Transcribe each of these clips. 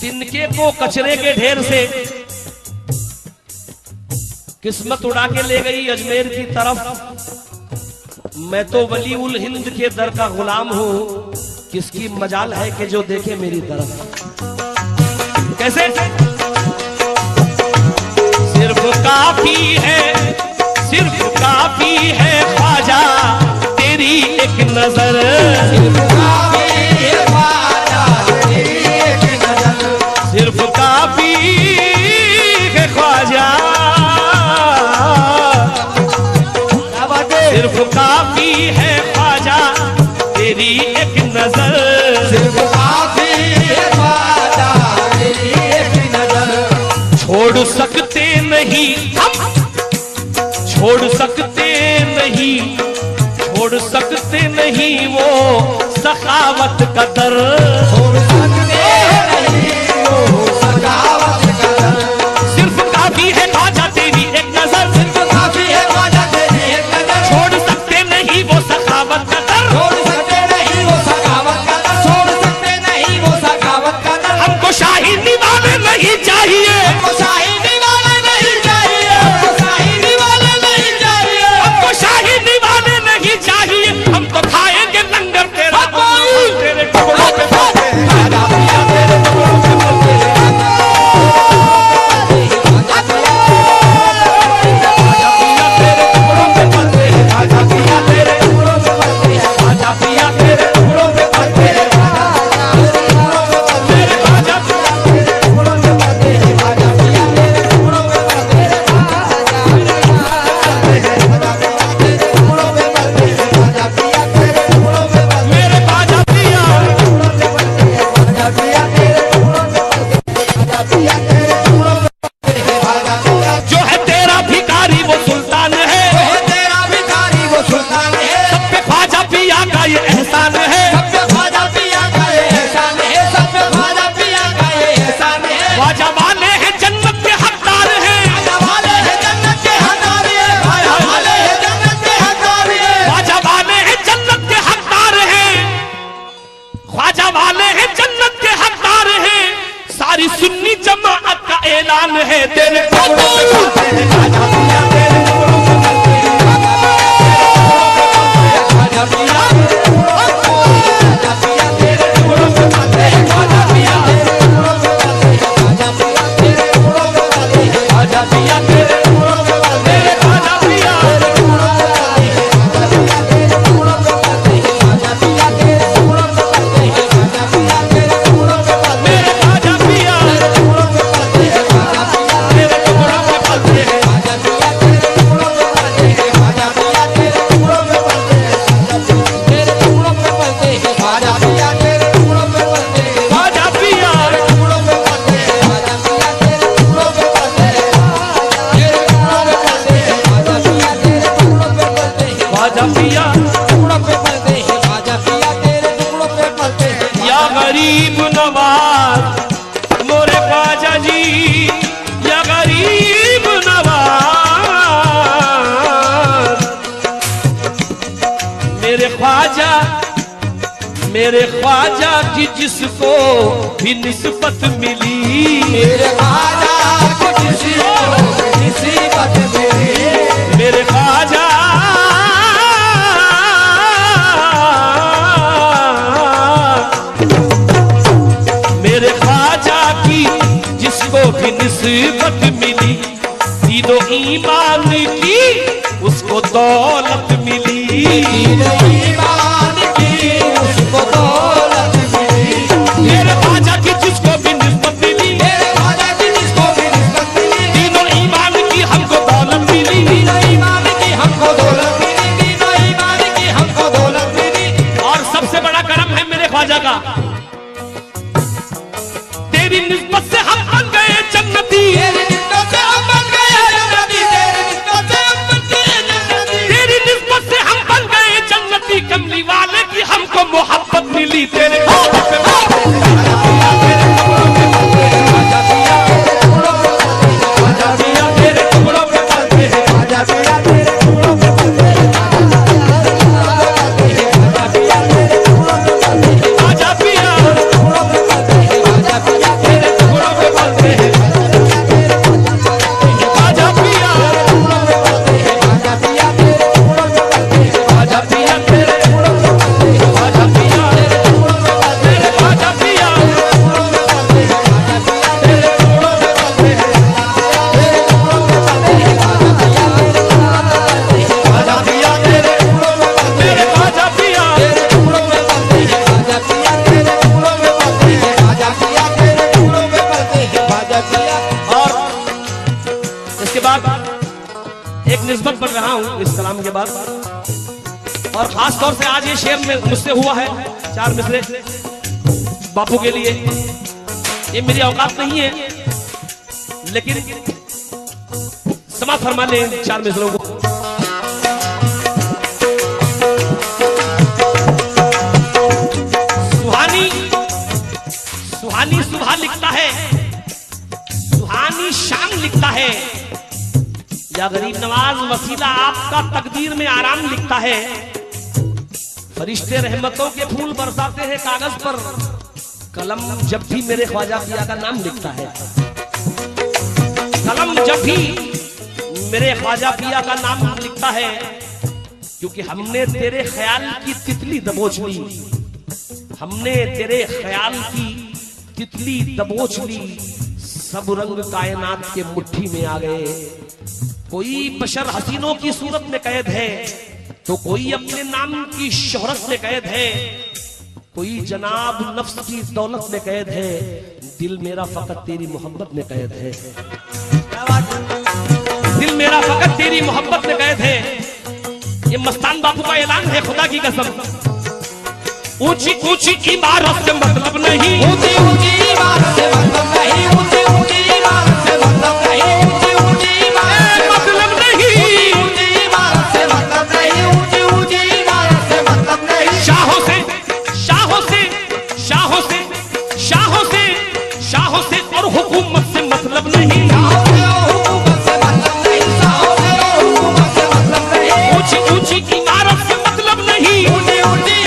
तिनके को कचरे के ढेर से किस्मत उड़ा के ले गई अजमेर की तरफ। मैं तो वली उल हिंद के दर का गुलाम हूं, किसकी मजाल है कि जो देखे मेरी तरफ। कैसे? सिर्फ काफी है, सिर्फ काफी है ख्वाजा तेरी एक नजर, सिर्फ काफी है ख्वाजा तेरी एक नजर, सिर्फ काफी है ख्वाजा, सिर्फ काफी है ख्वाजा तेरी एक नजर, सिर्फ काफी है ख्वाजा तेरी एक नजर। छोड़ सकते नहीं हम, छोड़ सकते नहीं, छोड़ सकते नहीं वो सखावत का दर, छोड़ सकते नहीं वो सखावत का दर। सिर्फ काफी है ख्वाजा तेरी एक नजर, सिर्फ काफी है ख्वाजा तेरी एक नजर। छोड़ सकते नहीं वो सखावत का दर, छोड़ सकते नहीं वो सखावत का दर, छोड़ सकते नहीं वो सखावत का दर। हमको शाही दीवाने नहीं चाहिए, हमको शाही दीवाने नहीं चाहिए, हमको शाही दीवाने नहीं चाहिए, हमको शाही दीवाने नहीं चाहिए। हम तो खाएंगे लंगर तेरा, तेरे टुकड़ों पे खाजा पिया तेरे टुकड़ों पे पलते खाजा पिया तेरे टुकड़ों पे पलते, खाजा पिया तेरे टुकड़ों पे पलते, मेरे खाजा पिया तेरे टुकड़ों पे पलते, खाजा पिया तेरे टुकड़ों पे पलते, खाजा पिया तेरे टुकड़ों पे पलते, मेरे खाजा पिया जो है तेरा भिखारी वो सुल्तान है, जो है तेरा भिखारी वो सुल्तान है। सब पे ख्वाजा पिया का ये एहसान है, सब पे ख्वाजा पिया का ये एहसान है, सब पे ख्वाजा पिया का ये एहसान है। ख्वाजा वाले हैं जन्नत के हकदार हैं, ख्वाजा वाले हैं जन्नत के हकदार हैं, ख्वाजा वाले हैं जन्नत के हकदार हैं, ख्वाजा वाले हैं जन्नत के हकदार हैं, ख्वाजा वाले हैं जन्नत के हकदार हैं। सारी सुन्नी जमाअत का ऐलान है तेरे टुकड़ों पे पलते हैं, खाजा पिया तेरे टुकड़ों पे पलते हैं, खाजा पिया खाजा पिया तेरे टुकड़ों पे पलते हैं, खाजा पिया तेरे टुकड़ों पे पलते हैं, खाजा पिया तेरे टुकड़ों पे पलते हैं, खाजा पिया तेरे टुकड़ों पे पलते हैं, खाजा पिया तेरे टुकड़ों पे पलते हैं, खाजा पिया तेरे टुकड़ों पे पलते हैं, खाजा पिया तेरे टुकड़ों पे पलते हैं, खाजा पिया तेरे टुकड़ों पे पलते हैं, मेरे खाजा पिया तेरे टुकड़ों पे पलते हैं, खाजा पिया तेरे टुकड़ों पे पलते हैं, खाजा पिया तेरे टुकड़ों पे पलते हैं, खाजा पिया तेरे टुकड़ों पे पलते हैं, तेरे टुकड़ों पे पलते हैं, खाजा पिया तेरे टुकड़ों पे पलते हैं, खाजा पिया तेरे टुकड़ों पे पलते हैं, खाजा पिया तेरे टुकड़ों पे पलते हैं, तेरे टुकड़ों पे पलते हैं, खाजा पिया तेरे टुकड़ों पे पलते हैं, खाजा पिया टुकड़ों पे पलते हैं, खाजा पिया तेरे टुकड़ों पे पलते हैं। या गरीब नवाज मोरे ख्वाजा जी, या गरीब नवाज मेरे ख्वाजा की जिसको भी निस्बत मिली, मेरे ख्वाजा को जिसको भी निस्बत मिली, मेरे ख्वाजा मेरे ख्वाजा की जिसको भी निस्बत मिली, दीनो ईमान की उसको दौलत मिली, दीनो ईमान की उसको दौलत मिली, मेरे ख्वाजा की जिसको भी निस्बत मिली, मेरे ख्वाजा की जिसको भी निस्बत मिली, दीनो ईमान की हमको दौलत मिली, दीनो ईमान की हमको दौलत मिली, दीनो ईमान की हमको दौलत मिली। और सबसे बड़ा करम है मेरे ख्वाजा का, तेरी निस्बत से हम बन गए जन्नती, तेरी निस्बत से हम बन गए जन्नती, तेरी निस्बत से हम बन गए जन्नती, तेरी निस्बत से हम बन गए जन्नती। कमली वाले की हमको मोहब्बत मिली, तेरे टुकड़ों पे पलते हैं, खाजा पिया तेरे टुकड़ों पे पलते हैं, खाजा पिया तेरे टुकड़ों पे पलते हैं, खाजा पिया तेरे टुकड़ों पे पलते हैं, खाजा पिया तेरे टुकड़ों पे पलते हैं, रहा हूं इस कलाम के बाद, और खास तौर से आज ये शेर में मुझसे हुआ है 4 मिसरे बापू के लिए। ये मेरी औकात नहीं है, लेकिन समा फरमा ले 4 मिसरों को। सुहानी सुबह लिखता है, सुहानी शाम लिखता है, या गरीब नवाज वसीला आपका तकदीर में आराम लिखता है। फरिश्ते रहमतों के फूल बरसाते हैं कागज पर, कलम जब भी मेरे ख्वाजा पिया का नाम लिखता है। कलम जब भी मेरे ख्वाजा पिया का नाम लिखता है, क्योंकि हमने तेरे ख्याल की तितली दबोच ली, हमने तेरे ख्याल की तितली दबोच ली, सब रंग कायनात के मुट्ठी में आ गए। कोई बशर हसीनों की सूरत में कैद है, तो कोई अपने नाम की शोहरत में कैद है, कोई जनाब नफ्स की दौलत में कैद है, दिल मेरा फकत तेरी मोहब्बत में कैद है। दिल मेरा फकत तेरी मोहब्बत में कैद है। ये मस्तान बापू का ऐलान है, खुदा की कसम। ऊंची ऊंची इमारत से मतलब नहीं, ऊंची ऊंची इमारत से मतलब नहीं, ऊंची ऊंची इमारत से मतलब नहीं, ऊंची ऊंची इमारत से मतलब नहीं, ऊंची इमारत से मतलब नहीं, ऊंची ऊंची इमारत से मतलब नहीं। शाहों से शाहों से शाहों से शाहों से शाहों से और हुकूमत से मतलब नहीं, शाहों से और हुकूमत से मतलब नहीं, शाहों से और हुकूमत से मतलब नहीं। ऊंची ऊंची इमारत से मतलब नहीं, ऊंची ऊंची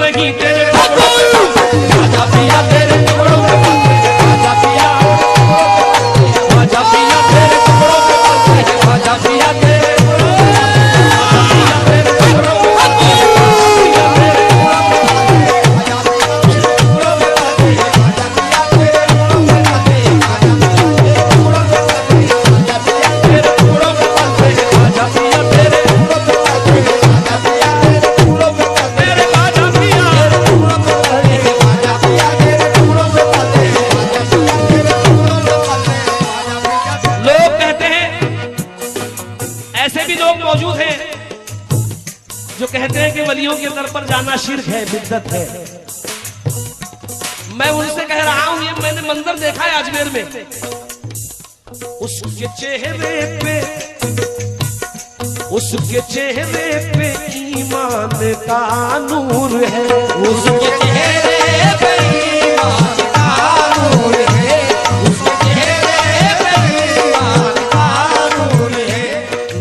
नहीं तेरे राजा पिया तेरे टुकड़ों पे राजा पिया, राजा पिया तेरे टुकड़ों पे राजा पिया तेरे कहते हैं कि वलियों के दर पर जाना शिर्क है, बिद्दत है। मैं उनसे कह रहा हूं, ये मैंने मंजर देखा है अजमेर में। उसके चेहरे पे ईमान का नूर है, उसके चेहरे पे ईमान का नूर है, उसके चेहरे पे ईमान का नूर है।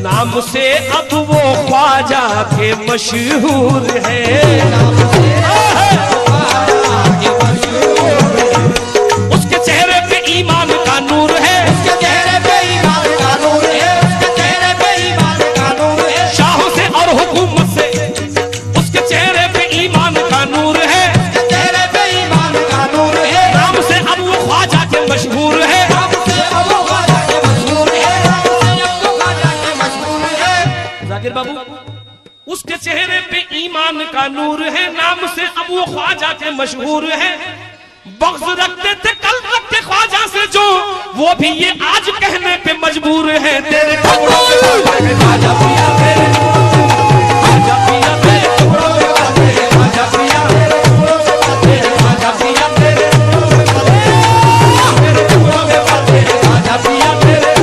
नाम से अब वो ख्वाजा के मशहूर है, नाम से ख्वाजा के मशहूर है। उसके चेहरे पे ईमान का नूर है, उसके चेहरे पे ईमान का नूर है, उसके चेहरे पे ईमान का नूर है। शाहों से और हुकूमत से उसके चेहरे पे ईमान का नूर है, उसके चेहरे पे ईमान का नूर है। नाम से अब वो ख्वाजा के मशहूर है, नाम से अब वो ख्वाजा के मशहूर है, नाम से अब वो ख्वाजा के मशहूर है। जाकिर बाबू, उसके चेहरे पे ईमान का नूर है, नाम से अब वो ख्वाजा के मशहूर है। बग़्ज़ रखते थे कल रखते ख्वाजा से जो, वो भी ये आज कहने पे मजबूर है। तेरे ख्वाजा पिया तेरे ख्वाजा पिया तेरे ख्वाजा पिया तेरे ख्वाजा पिया तेरे ख्वाजा पिया तेरे।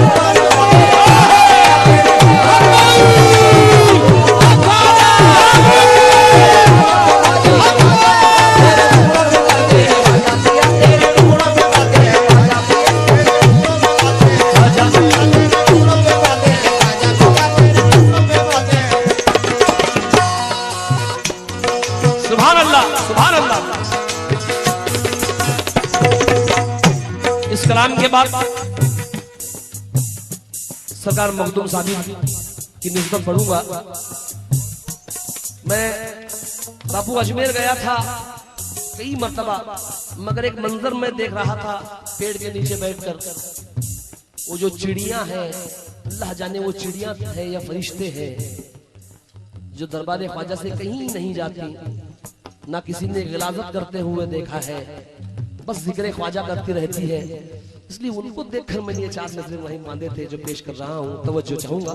अल्लाह, सुभान अल्लाह। इस कलाम के बाद सरकार मखदूम साहब की निस्बत पढ़ूंगा। मैं बापू अजमेर गया था कई मर्तबा, मगर एक मंजर में देख रहा था पेड़ के नीचे बैठकर, वो जो चिड़ियां हैं, अल्लाह जाने वो चिड़ियां हैं या फरिश्ते हैं, जो दरबार ख्वाजा से कहीं नहीं जाती, ना किसी ने गिलाजत करते हुए देखा है, बस जिक्र ख्वाजा करती रहती है। इसलिए उनको देखकर मैंने ये 4 नजरें वहीं बांधे थे जो पेश कर रहा हूं, तवज्जो चाहूंगा।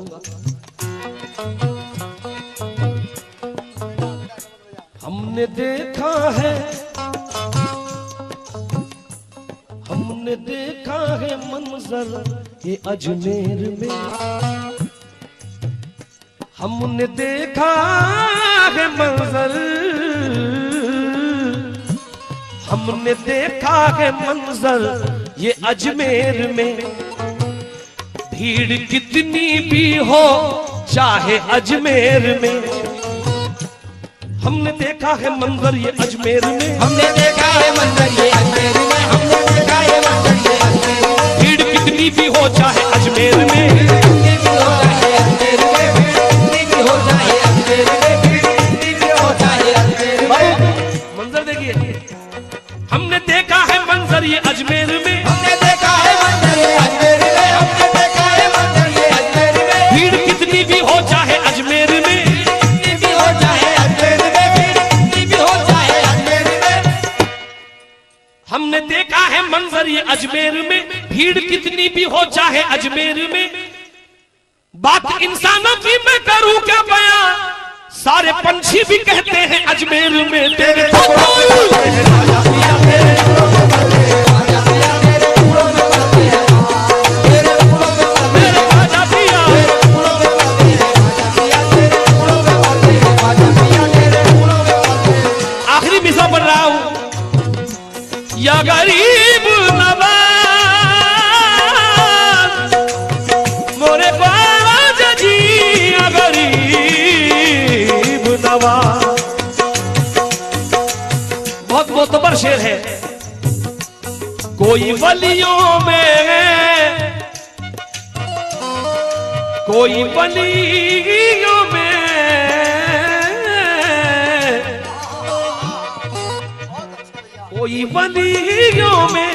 हमने देखा है, हमने देखा है मंजर ये अजमेर में, हमने देखा है मंजर, हमने देखा है मंजर ये अजमेर में, भीड़ कितनी भी हो चाहे अजमेर में, हमने देखा है मंजर ये अजमेर में, हमने देखा है मंजर ये अजमेर में, हमने देखा है मंजर ये अजमेर में, भीड़ कितनी भी हो चाहे अजमेर में, कितनी भी हो चाहे अजमेर में, कितनी भी हो चाहे अजमेर में, कितनी भी हो चाहे अजमेर में। मंजर देखिए, हमने देखा है मंजर ये अजमेर में, हमने देखा है मंजर ये अजमेर में, हमने देखा है मंजर ये अजमेर में, भीड़ कितनी भी हो चाहे अजमेर में, कितनी भी हो चाहे अजमेर में, कितनी भी हो चाहे अजमेर में। हमने देखा है मंजर ये अजमेर में, भीड़ कितनी भी हो चाहे अजमेर में। बात इंसानों की मैं करूं क्या बयां, सारे पंछी भी कहते हैं अजमेर में तेरे आखिरी मिसरा पढ़ रहा हूं। या गरीब नवाज मोरे ख्वाजा जी, या गरीब नवाज। बहुत मोतबर शेर है। कोई वलियों में, कोई वलियों में, कोई वलियों में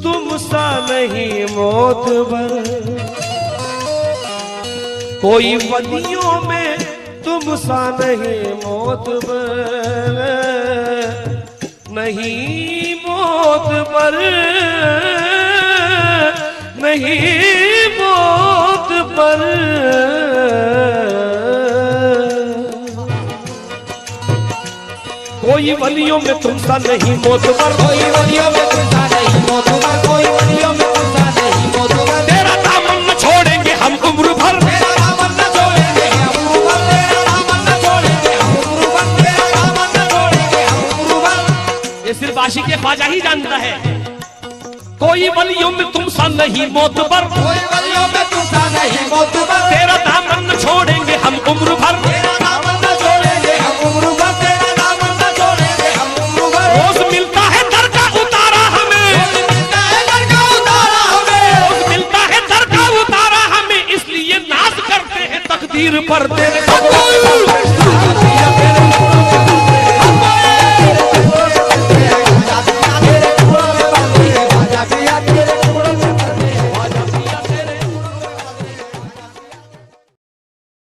तुम सा नहीं मोतबर, कोई वलियों में तुम सा नहीं मोतबर, नहीं मोतबर, नहीं मोतबर। कोई वलियों में तुम सा नहीं मोतबर, कोई वलियों में तुम सा नहीं मोतबर, कोई वलियों में तुम सा नहीं मोतबर। तेरा दामन न छोड़ेंगे हम उम्र भर, तेरा दामन न छोड़ेंगे हम उम्र भर, तेरा दामन न छोड़ेंगे हम उम्र भर, तेरा दामन न छोड़ेंगे हम उम्र भर। ये सिर्फ आशिक के ख्वाजा ही जानता है। कोई वलियों में तुम सा नहीं मोतबर, कोई वलियों में तुम सा नहीं मोतबर, तेरा दामन न छोड़ेंगे हम उम्र भर, तेरा दामन न छोड़ेंगे हम उम्र भर, तेरा दामन न छोड़ेंगे हम उम्र भर। रोज मिलता है दर का उतारा हमें, रोज मिलता है दर का उतारा हमें, रोज मिलता है दर का उतारा हमें, इसलिए नाज करते हैं तकदीर पर।